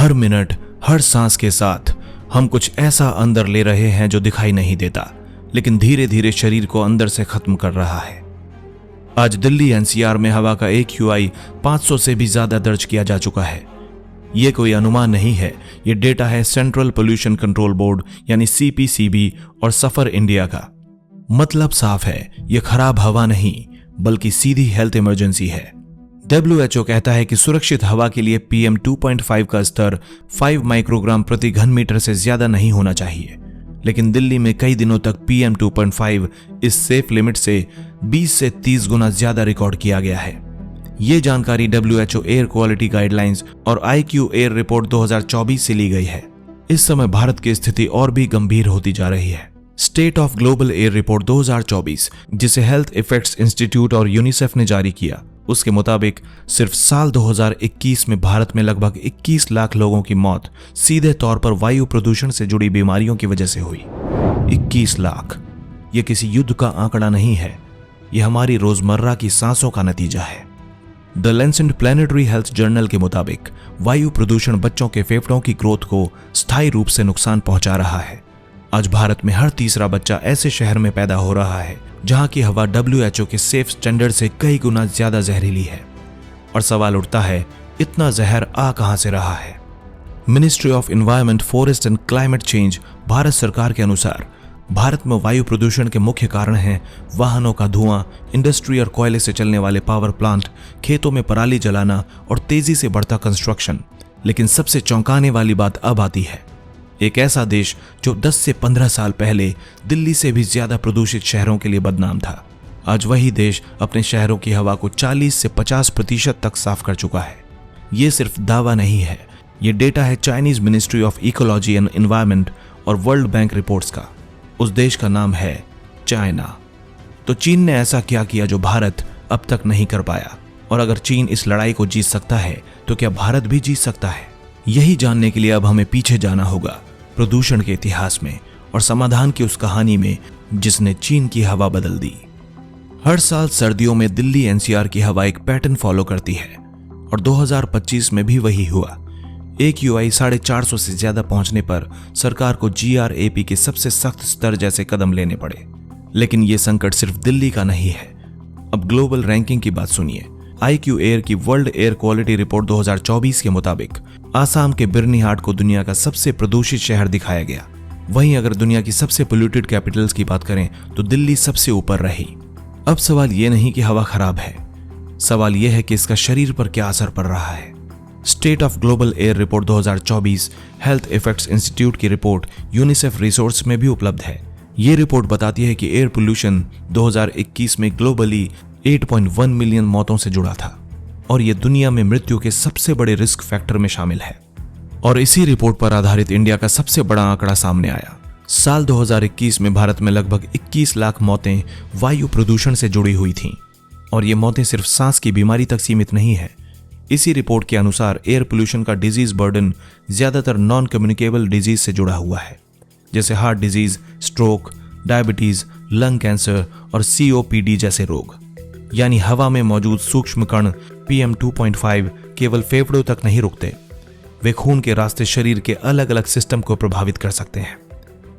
हर minute, हर सांस के साथ हम कुछ ऐसा अंदर ले रहे हैं जो दिखाई नहीं देता, लेकिन धीरे धीरे शरीर को अंदर से खत्म कर रहा है। आज दिल्ली एनसीआर में हवा का AQI 500 से भी ज्यादा दर्ज किया जा चुका है। यह कोई अनुमान नहीं है, यह डेटा है सेंट्रल पोल्यूशन कंट्रोल बोर्ड यानी CPCB और सफर इंडिया का। मतलब साफ है, यह खराब हवा नहीं बल्कि सीधी हेल्थ इमरजेंसी है। WHO कहता है कि सुरक्षित हवा के लिए PM 2.5 का स्तर 5 माइक्रोग्राम प्रति घन मीटर से ज्यादा नहीं होना चाहिए, लेकिन दिल्ली में कई दिनों तक PM 2.5 इस सेफ लिमिट से 20 से 30 गुना ज्यादा रिकॉर्ड किया गया है। ये जानकारी WHO एयर क्वालिटी गाइडलाइंस और IQ एयर रिपोर्ट 2024 से ली गई है। इस समय भारत की स्थिति और भी गंभीर होती जा रही है। State of global air report 2024, जिसे हेल्थ इफेक्ट्स इंस्टीट्यूट और यूनिसेफ ने जारी किया, उसके मुताबिक सिर्फ साल 2021 में भारत में लगभग 21 लाख लोगों की मौत सीधे तौर पर वायु प्रदूषण से जुड़ी बीमारियों की वजह से हुई। 21 लाख, यह किसी युद्ध का आंकड़ा नहीं है, यह हमारी रोजमर्रा की सांसों का नतीजा है। The Lancet planetary health journal के मुताबिक वायु प्रदूषण बच्चों के फेफड़ों की ग्रोथ को स्थायी रूप से नुकसान पहुंचा रहा है। आज भारत में हर तीसरा बच्चा ऐसे शहर में पैदा हो रहा है जहां की हवा WHO के सेफ स्टैंडर्ड से कई गुना ज्यादा जहरीली है। और सवाल उठता है, इतना जहर आ कहां से रहा है? Ministry of environment, forest and climate change Bharat सरकार के अनुसार भारत में वायु प्रदूषण के मुख्य कारण हैं वाहनों का धुआं, इंडस्ट्री और कोयले से चलने वाले पावर प्लांट, खेतों में पराली जलाना और तेजी से बढ़ता कंस्ट्रक्शन। लेकिन सबसे चौंकाने वाली बात अब आती है। एक ऐसा देश जो 10 से 15 साल पहले दिल्ली से भी ज्यादा प्रदूषित शहरों के लिए बदनाम था, आज वही देश अपने शहरों की हवा को 40 से 50% तक साफ कर चुका है। ये सिर्फ दावा नहीं है, ये डेटा है Chinese ministry of ecology and environment और वर्ल्ड बैंक रिपोर्ट्स का। उस देश का नाम है चाइना। तो चीन ने ऐसा क्या किया जो भारत अब तक नहीं कर पाया? और अगर चीन इस लड़ाई को जीत सकता है तो क्या भारत भी जीत सकता है? यही जानने के लिए अब हमें पीछे जाना होगा, प्रदूषण के इतिहास में और समाधान की उस कहानी में जिसने चीन की हवा बदल दी। हर साल सर्दियों में दिल्ली NCR की हवा एक पैटर्न फॉलो करती है और 2025 में भी वही हुआ। AQI 450 से ज्यादा पहुंचने पर सरकार को GRAP के सबसे सख्त स्तर जैसे कदम लेने पड़े। लेकिन यह संकट सिर्फ दिल्ली का नहीं है। अब ग्लोबल रैंकिंग की बात सुनिए। IQ एयर की वर्ल्ड एयर क्वालिटी रिपोर्ट 2024 के मुताबिक आसाम के बिर्निहाट को दुनिया का सबसे प्रदूषित शहर दिखाया गया। वहीं अगर दुनिया की सबसे पोल्यूटेड कैपिटल्स की बात करें तो दिल्ली सबसे ऊपर रही। अब सवाल यह नहीं कि हवा खराब है, सवाल यह है कि इसका शरीर पर क्या असर पड़ रहा है। State of global air report 2024 health effects institute की रिपोर्ट यूनिसेफ रिसोर्स में भी उपलब्ध है। ये रिपोर्ट बताती है कि एयर पोल्यूशन 2021 में ग्लोबली 8.1 मिलियन मौतों से जुड़ा था और यह दुनिया में मृत्यु के सबसे बड़े रिस्क फैक्टर में शामिल है। और इसी रिपोर्ट पर आधारित इंडिया का सबसे बड़ा आंकड़ा सामने आया। साल 2021 में भारत में लगभग 21 लाख मौतें वायु प्रदूषण से जुड़ी हुई थीं और ये मौतें सिर्फ सांस की बीमारी तक सीमित नहीं है। इसी रिपोर्ट के अनुसार एयर पोल्यूशन का डिजीज बर्डन ज्यादातर नॉन कम्युनिकेबल डिजीज से जुड़ा हुआ है, जैसे heart disease, stroke, diabetes, lung cancer और COPD जैसे रोग। यानी हवा में मौजूद सूक्ष्म कण PM 2.5 केवल फेफड़ों तक नहीं रुकते, वे खून के रास्ते शरीर के अलग अलग सिस्टम को प्रभावित कर सकते हैं।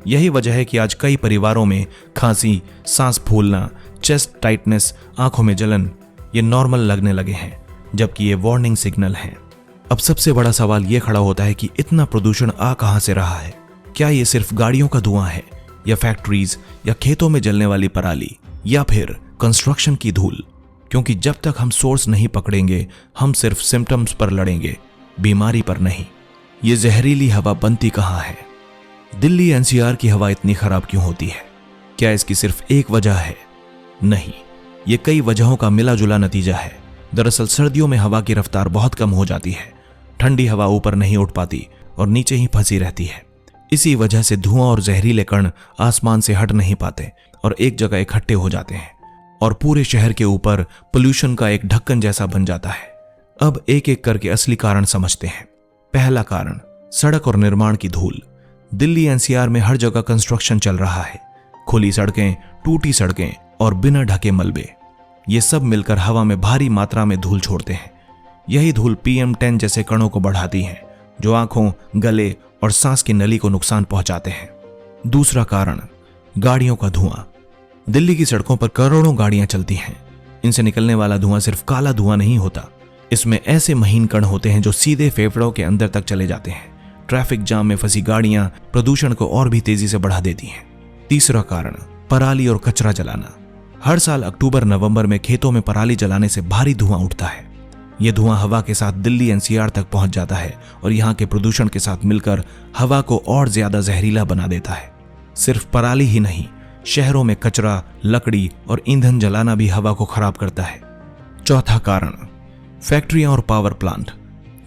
यही वजह है कि आज कई परिवारों में खांसी, सांस फूलना, चेस्ट टाइटनेस, आंखों में जलन ये नॉर्मल लगने लगे हैं, जबकि ये वार्निंग सिग्नल हैं। अब सबसे बड़ा सवाल ये खड़ा होता है कि इतना प्रदूषण आ कहां से रहा है? क्या ये सिर्फ गाड़ियों का धुआं है, या फैक्ट्रीज, या खेतों में जलने वाली पराली, या फिर कंस्ट्रक्शन की धूल? क्योंकि जब तक हम सोर्स नहीं पकड़ेंगे हम सिर्फ सिम्टम्स पर लड़ेंगे, बीमारी पर नहीं। ये जहरीली हवा बनती कहां है? दिल्ली NCR की हवा इतनी खराब क्यों होती है? क्या इसकी सिर्फ एक वजह है? नहीं, ये कई वजहों का मिला जुला नतीजा है। दरअसल सर्दियों में हवा की रफ्तार बहुत कम हो जाती है, ठंडी हवा ऊपर नहीं उठ पाती और नीचे ही फंसी रहती है। इसी वजह से धुआं और जहरीले कण आसमान से हट नहीं पाते और एक जगह इकट्ठे हो जाते हैं और पूरे शहर के ऊपर पोल्यूशन का एक ढक्कन जैसा बन जाता है। अब एक एक करके असली कारण समझते हैं। पहला कारण, सड़क और निर्माण की धूल। दिल्ली NCR में हर जगह कंस्ट्रक्शन चल रहा है, खुली सड़कें, टूटी सड़कें और बिना ढके मलबे, ये सब मिलकर हवा में भारी मात्रा में धूल छोड़ते हैं। यही धूल PM10 जैसे कणों को बढ़ाती है जो आंखों, गले और सांस की नली को नुकसान पहुंचाते हैं। दूसरा कारण, गाड़ियों का धुआं। दिल्ली की सड़कों पर करोड़ों गाड़ियां चलती हैं। इनसे निकलने वाला धुआं सिर्फ काला धुआं नहीं होता, इसमें ऐसे महीन कण होते हैं जो सीधे फेफड़ों के अंदर तक चले जाते हैं। ट्रैफिक जाम में फंसी गाड़ियां प्रदूषण को और भी तेजी से बढ़ा देती हैं। तीसरा कारण, पराली और कचरा जलाना। हर साल अक्टूबर-नवंबर में खेतों में पराली जलाने से भारी धुआं उठता है। यह धुआं हवा के साथ दिल्ली एनसीआर तक पहुंच जाता है और यहां के प्रदूषण के साथ मिलकर हवा को और ज्यादा जहरीला बना देता है। सिर्फ पराली ही नहीं, शहरों में कचरा, लकड़ी और ईंधन जलाना भी हवा को खराब करता है। चौथा कारण, फैक्ट्रियां और पावर प्लांट।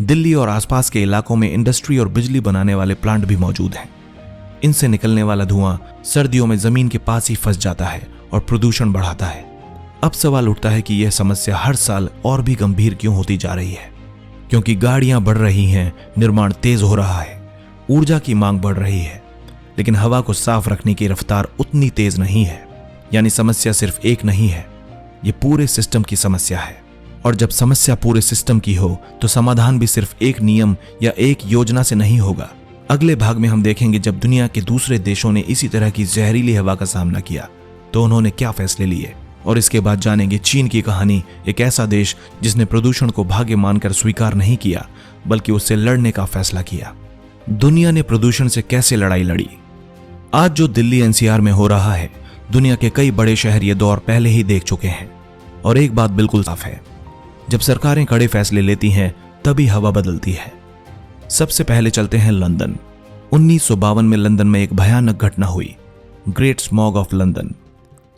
दिल्ली और आसपास के इलाकों में इंडस्ट्री और बिजली बनाने वाले प्लांट भी मौजूद हैं। इनसे निकलने वाला धुआं सर्दियों में जमीन के पास ही फंस जाता है और प्रदूषण बढ़ाता है। अब सवाल उठता है कि यह समस्या हर साल और भी गंभीर क्यों होती जा रही है? क्योंकि गाड़ियां बढ़ रही हैं, निर्माण तेज हो रहा है, ऊर्जा की मांग बढ़ रही है, लेकिन हवा को साफ रखने की रफ्तार उतनी तेज नहीं है। यानी समस्या सिर्फ एक नहीं है, यह पूरे सिस्टम की समस्या है। और जब समस्या पूरे सिस्टम की हो तो समाधान भी सिर्फ एक नियम या एक योजना से नहीं होगा। अगले भाग में हम देखेंगे जब दुनिया के दूसरे देशों ने इसी तरह की जहरीली हवा का सामना किया तो उन्होंने क्या फैसले लिए, और इसके बाद जानेंगे चीन की कहानी, एक ऐसा देश जिसने प्रदूषण को भाग्य मानकर स्वीकार नहीं किया बल्कि उससे लड़ने का फैसला किया। दुनिया ने प्रदूषण से कैसे लड़ाई लड़ी? आज जो दिल्ली एनसीआर में हो रहा है, दुनिया के कई बड़े शहर ये दौर पहले ही देख चुके हैं। और एक बात बिल्कुल साफ है, जब सरकारें कड़े फैसले लेती हैं तभी हवा बदलती है। सबसे पहले चलते हैं लंदन। 1952 में लंदन में एक भयानक घटना हुई, ग्रेट स्मॉग ऑफ लंदन।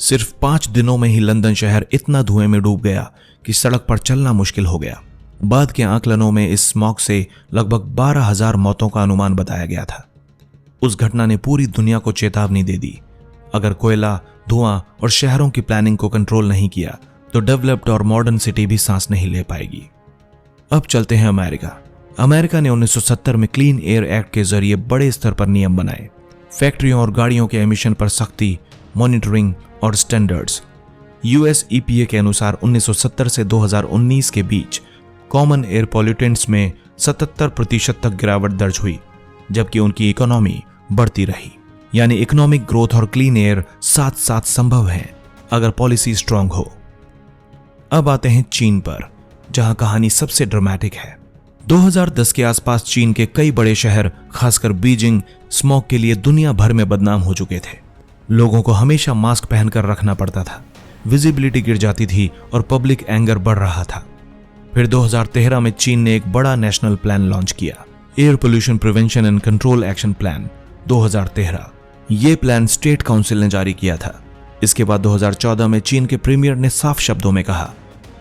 सिर्फ 5 दिनों में ही लंदन शहर इतना धुएं में डूब गया कि सड़क पर चलना मुश्किल हो गया। बाद के आंकलनों में इस स्मॉग से लगभग 12,000 मौतों का अनुमान बताया गया था। उस घटना ने पूरी दुनिया को चेतावनी दे दी, अगर कोयला, धुआं और शहरों की प्लानिंग को कंट्रोल नहीं किया तो डेवलप्ड और मॉडर्न सिटी भी सांस नहीं ले पाएगी। अब चलते हैं अमेरिका। अमेरिका ने 1970 में क्लीन एयर एक्ट के जरिए बड़े स्तर पर नियम बनाए। फैक्ट्रियों और गाड़ियों के एमिशन पर सख्ती, मॉनिटरिंग और स्टैंडर्ड्स। यूएस ईपीए के अनुसार 1970 से 2019 के बीच कॉमन एयर पॉल्यूटेंट्स में 77% तक गिरावट दर्ज हुई, जबकि उनकी इकोनॉमी बढ़ती रही। यानी इकोनॉमिक ग्रोथ और क्लीन एयर साथ साथ संभव है अगर पॉलिसी स्ट्रांग हो। अब आते हैं चीन पर, जहां कहानी सबसे ड्रामेटिक है। 2010 के आसपास चीन के कई बड़े शहर, खासकर बीजिंग, स्मॉग के लिए दुनिया भर में बदनाम हो चुके थे। लोगों को हमेशा मास्क पहनकर रखना पड़ता था, विजिबिलिटी गिर जाती थी और पब्लिक एंगर बढ़ रहा था। फिर 2013 में चीन ने एक बड़ा नेशनल प्लान लॉन्च किया, air pollution prevention and control action plan 2013। ये प्लान स्टेट काउंसिल ने जारी किया था। इसके बाद 2014 में चीन के प्रीमियर ने साफ शब्दों में कहा,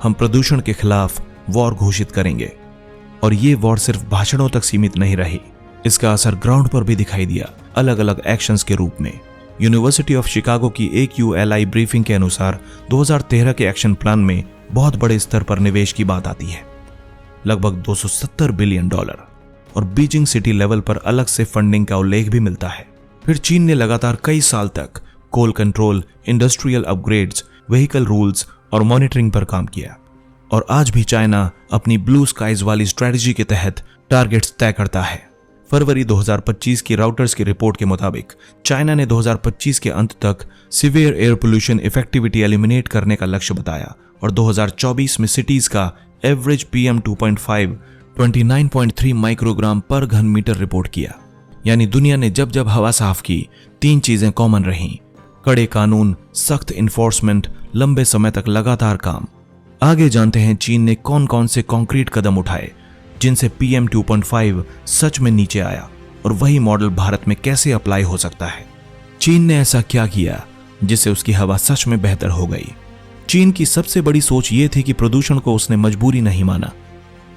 हम प्रदूषण के खिलाफ वॉर घोषित करेंगे। और ये वॉर सिर्फ भाषणों तक सीमित नहीं रही, इसका असर ग्राउंड पर भी दिखाई दिया, अलग अलग एक्शंस के रूप में। यूनिवर्सिटी ऑफ शिकागो की AQLI ब्रीफिंग के अनुसार 2013 के एक्शन प्लान में बहुत बड़े स्तर पर निवेश की बात आती है, लगभग $270 बिलियन, और बीजिंग सिटी लेवल पर अलग से फंडिंग का उल्लेख भी मिलता है। फिर चीन ने लगातार कई साल तक coal control, industrial upgrades, vehicle rules और मॉनिटरिंग पर काम किया। और आज भी चाइना अपनी ब्लू स्काइज वाली स्ट्रेटजी के तहत टारगेट्स तय करता है। फरवरी 2025 की राउटर्स की रिपोर्ट के मुताबिक चाइना ने 2025 के अंत तक severe air pollution effectivity eliminate करने का लक्ष्य बताया और 2024 में सिटीज का एवरेज PM2.5 29.3 माइक्रोग्राम पर घन मीटर रिपोर्ट किया। यानी दुनिया ने जब जब हवा साफ की, 3 चीजें कॉमन रहीं, कड़े कानून, सख्त इन्फोर्समेंट, लंबे समय तक लगातार काम। आगे जानते हैं चीन ने कौन कौन से कॉन्क्रीट कदम उठाए जिनसे PM2.5 सच में नीचे आया, और वही मॉडल भारत में कैसे अप्लाई हो सकता है। चीन ने ऐसा क्या किया जिससे उसकी हवा सच में बेहतर हो गई? चीन की सबसे बड़ी सोच ये थी कि प्रदूषण को उसने मजबूरी नहीं माना,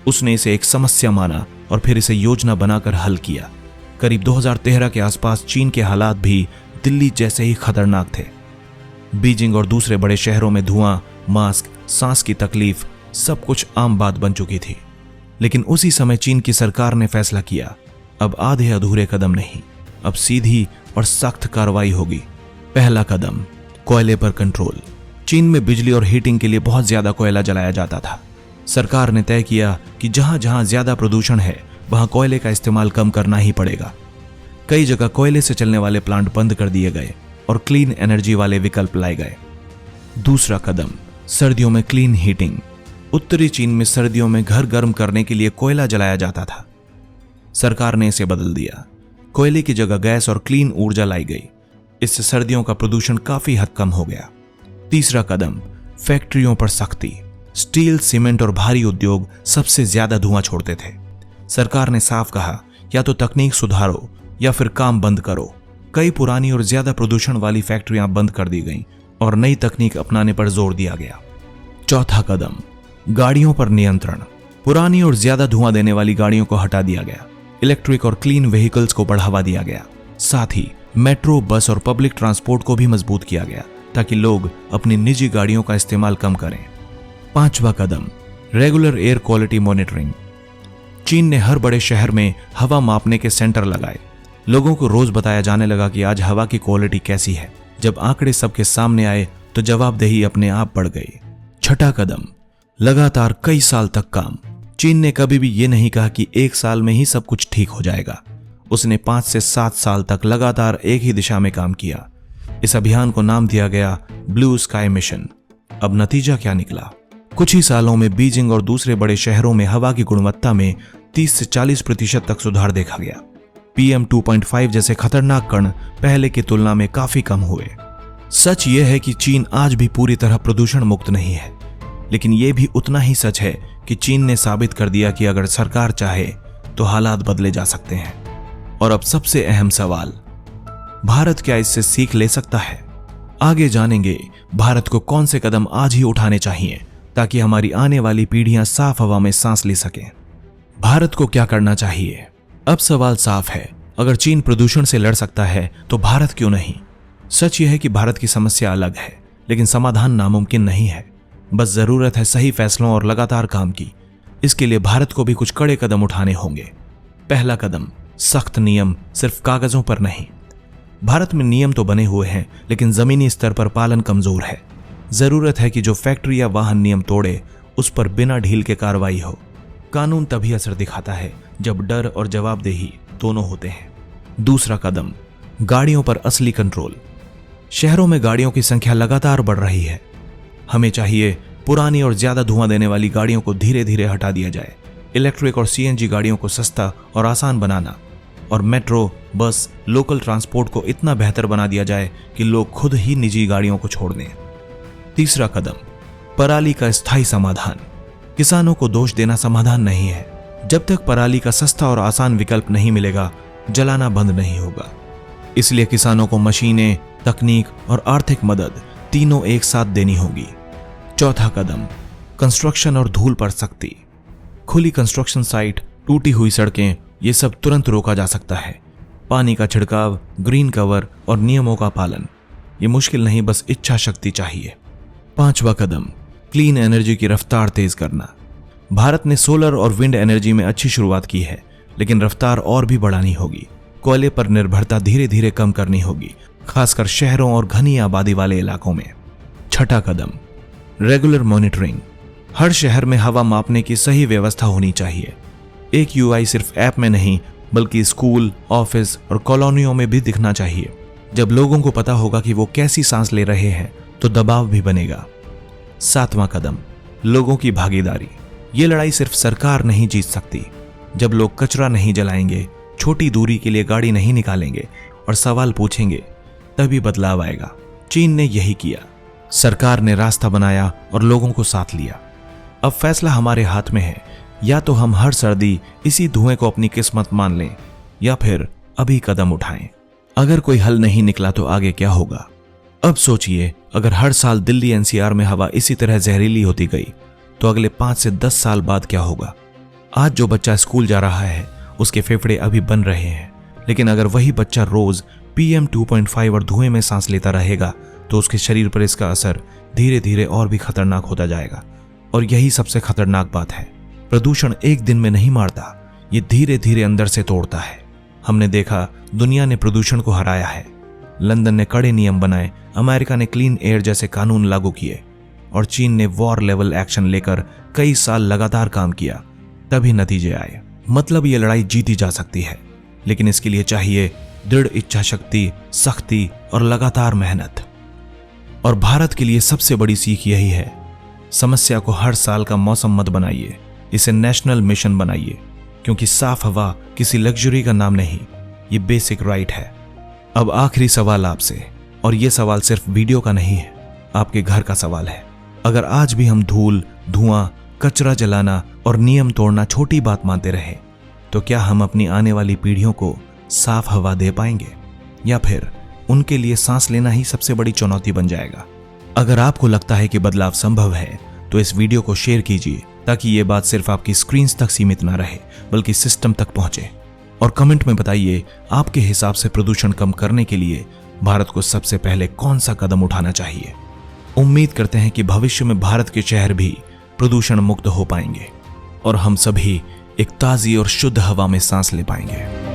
उसने इसे एक समस्या माना और फिर इसे योजना बनाकर हल किया। करीब 2013 के आसपास चीन के हालात भी दिल्ली जैसे ही खतरनाक थे। बीजिंग और दूसरे बड़े शहरों में धुआं, मास्क, सांस की तकलीफ, सब कुछ आम बात बन चुकी थी। लेकिन उसी समय चीन की सरकार ने फैसला किया, अब आधे अधूरे कदम नहीं, अब सीधी और सख्त कार्रवाई होगी। पहला कदम, कोयले पर कंट्रोल। चीन में बिजली और हीटिंग के लिए बहुत ज्यादा कोयला जलाया जाता था। सरकार ने तय किया कि जहां जहां ज्यादा प्रदूषण है वहां कोयले का इस्तेमाल कम करना ही पड़ेगा। कई जगह कोयले से चलने वाले प्लांट बंद कर दिए गए और क्लीन एनर्जी वाले विकल्प लाए गए। दूसरा कदम, सर्दियों में क्लीन हीटिंग। उत्तरी चीन में सर्दियों में घर गर्म करने के लिए कोयला जलाया जाता था। सरकार ने इसे बदल दिया। कोयले की जगह गैस और क्लीन ऊर्जा लाई गई। इससे सर्दियों का प्रदूषण काफी हद कम हो गया। तीसरा कदम, फैक्ट्रियों पर सख्ती। स्टील, सीमेंट और भारी उद्योग सबसे ज्यादा धुआं छोड़ते थे। सरकार ने साफ कहा, या तो तकनीक सुधारो या फिर काम बंद करो। कई पुरानी और ज्यादा प्रदूषण वाली फैक्ट्रियां बंद कर दी गईं और नई तकनीक अपनाने पर जोर दिया गया। चौथा कदम, गाड़ियों पर नियंत्रण। पुरानी और ज्यादा धुआं देने वाली गाड़ियों को हटा दिया गया। इलेक्ट्रिक और क्लीन व्हीकल्स को बढ़ावा दिया गया। साथ ही मेट्रो, बस और पब्लिक ट्रांसपोर्ट को भी मजबूत किया गया ताकि लोग अपनी निजी गाड़ियों का इस्तेमाल कम करें। पांचवा कदम, रेगुलर एयर क्वालिटी मॉनिटरिंग। चीन ने हर बड़े शहर में हवा मापने के सेंटर लगाए। लोगों को रोज बताया जाने लगा कि आज हवा की क्वालिटी कैसी है। जब आंकड़े सबके सामने आए तो जवाबदेही अपने आप बढ़ गई। छठा कदम, लगातार कई साल तक काम। चीन ने कभी भी ये नहीं कहा कि एक साल में ही सब कुछ ठीक हो जाएगा। उसने 5 से 7 साल तक लगातार एक ही दिशा में काम किया। इस अभियान को नाम दिया गया ब्लू स्काई मिशन। अब नतीजा क्या निकला? कुछ ही सालों में बीजिंग और दूसरे बड़े शहरों में हवा की गुणवत्ता में 30 से 40% तक सुधार देखा गया। PM 2.5 जैसे खतरनाक कण पहले की तुलना में काफी कम हुए। सच यह है कि चीन आज भी पूरी तरह प्रदूषण मुक्त नहीं है, लेकिन यह भी उतना ही सच है कि चीन ने साबित कर दिया कि अगर सरकार चाहे तो हालात बदले जा सकते हैं। और अब सबसे अहम सवाल, भारत क्या इससे सीख ले सकता है? आगे जानेंगे भारत को कौन से कदम आज ही उठाने चाहिए ताकि हमारी आने वाली पीढ़ियां साफ हवा में सांस ले सकें। भारत को क्या करना चाहिए? अब सवाल साफ है, अगर चीन प्रदूषण से लड़ सकता है तो भारत क्यों नहीं? सच यह है कि भारत की समस्या अलग है, लेकिन समाधान नामुमकिन नहीं है। बस जरूरत है सही फैसलों और लगातार काम की। इसके लिए भारत को भी कुछ कड़े कदम उठाने होंगे। पहला कदम, सख्त नियम, सिर्फ कागजों पर नहीं। भारत में नियम तो बने हुए हैं, लेकिन जमीनी स्तर पर पालन कमजोर है। जरूरत है कि जो फैक्ट्री या वाहन नियम तोड़े उस पर बिना ढील के कार्रवाई हो। कानून तभी असर दिखाता है जब डर और जवाबदेही दोनों होते हैं। दूसरा कदम, गाड़ियों पर असली कंट्रोल। शहरों में गाड़ियों की संख्या लगातार बढ़ रही है। हमें चाहिए पुरानी और ज्यादा धुआं देने वाली गाड़ियों को धीरे धीरे हटा दिया जाए। इलेक्ट्रिक और CNG गाड़ियों को सस्ता और आसान बनाना, और मेट्रो, बस, लोकल ट्रांसपोर्ट को इतना बेहतर बना दिया जाए कि लोग खुद ही निजी गाड़ियों को छोड़ दें। तीसरा कदम, पराली का स्थायी समाधान। किसानों को दोष देना समाधान नहीं है। जब तक पराली का सस्ता और आसान विकल्प नहीं मिलेगा, जलाना बंद नहीं होगा। इसलिए किसानों को मशीनें, तकनीक और आर्थिक मदद तीनों एक साथ देनी होगी। चौथा कदम, कंस्ट्रक्शन और धूल पर सख्ती। खुली कंस्ट्रक्शन साइट, टूटी हुई सड़कें, ये सब तुरंत रोका जा सकता है। पानी का छिड़काव, ग्रीन कवर और नियमों का पालन, ये मुश्किल नहीं, बस इच्छा शक्ति चाहिए। पांचवा कदम, क्लीन एनर्जी की रफ्तार तेज करना। भारत ने सोलर और विंड एनर्जी में अच्छी शुरुआत की है, लेकिन रफ्तार और भी बढ़ानी होगी। कोयले पर निर्भरता धीरे धीरे कम करनी होगी, खासकर शहरों और घनी आबादी वाले इलाकों में। छठा कदम, रेगुलर मॉनिटरिंग। हर शहर में हवा मापने की सही व्यवस्था होनी चाहिए। एक UI सिर्फ ऐप में नहीं, बल्कि स्कूल, ऑफिस और कॉलोनियों में भी दिखना चाहिए। जब लोगों को पता होगा कि वो कैसी सांस ले रहे हैं तो दबाव भी बनेगा। सातवां कदम, लोगों की भागीदारी। ये लड़ाई सिर्फ सरकार नहीं जीत सकती। जब लोग कचरा नहीं जलाएंगे, छोटी दूरी के लिए गाड़ी नहीं निकालेंगे और सवाल पूछेंगे, तभी बदलाव आएगा। चीन ने यही किया। सरकार ने रास्ता बनाया और लोगों को साथ लिया। अब फैसला हमारे हाथ में है, या तो हम हर सर्दी इसी धुएं को अपनी किस्मत मान लें, या फिर अभी कदम उठाएं। अगर कोई हल नहीं निकला तो आगे क्या होगा? अब सोचिए, अगर हर साल दिल्ली NCR में हवा इसी तरह जहरीली होती गई तो अगले 5 से 10 साल बाद क्या होगा? आज जो बच्चा स्कूल जा रहा है उसके फेफड़े अभी बन रहे हैं, लेकिन अगर वही बच्चा रोज PM 2.5 और धुएं में सांस लेता रहेगा तो उसके शरीर पर इसका असर धीरे धीरे और भी खतरनाक होता जाएगा। और यही सबसे खतरनाक बात है, प्रदूषण एक दिन में नहीं मारता, ये धीरे धीरे अंदर से तोड़ता है। हमने देखा, दुनिया ने प्रदूषण को हराया है। लंदन ने कड़े नियम बनाए, अमेरिका ने क्लीन एयर जैसे कानून लागू किए, और चीन ने वॉर लेवल एक्शन लेकर कई साल लगातार काम किया, तभी नतीजे आए। मतलब ये लड़ाई जीती जा सकती है, लेकिन इसके लिए चाहिए दृढ़ इच्छा शक्ति, सख्ती और लगातार मेहनत। और भारत के लिए सबसे बड़ी सीख यही है, समस्या को हर साल का मौसम मत बनाइए, इसे नेशनल मिशन बनाइए, क्योंकि साफ हवा किसी लग्जरी का नाम नहीं, ये बेसिक राइट है। अब आखिरी सवाल आपसे, और ये सवाल सिर्फ वीडियो का नहीं है, आपके घर का सवाल है। अगर आज भी हम धूल, धुआं, कचरा जलाना और नियम तोड़ना छोटी बात मानते रहे, तो क्या हम अपनी आने वाली पीढ़ियों को साफ हवा दे पाएंगे, या फिर उनके लिए सांस लेना ही सबसे बड़ी चुनौती बन जाएगा? अगर आपको लगता है कि बदलाव संभव है, तो इस वीडियो को शेयर कीजिए, ताकि ये बात सिर्फ आपकी स्क्रीन तक सीमित ना रहे, बल्कि सिस्टम तक पहुंचे। और कमेंट में बताइए, आपके हिसाब से प्रदूषण कम करने के लिए भारत को सबसे पहले कौन सा कदम उठाना चाहिए। उम्मीद करते हैं कि भविष्य में भारत के शहर भी प्रदूषण मुक्त हो पाएंगे और हम सभी एक ताजी और शुद्ध हवा में सांस ले पाएंगे।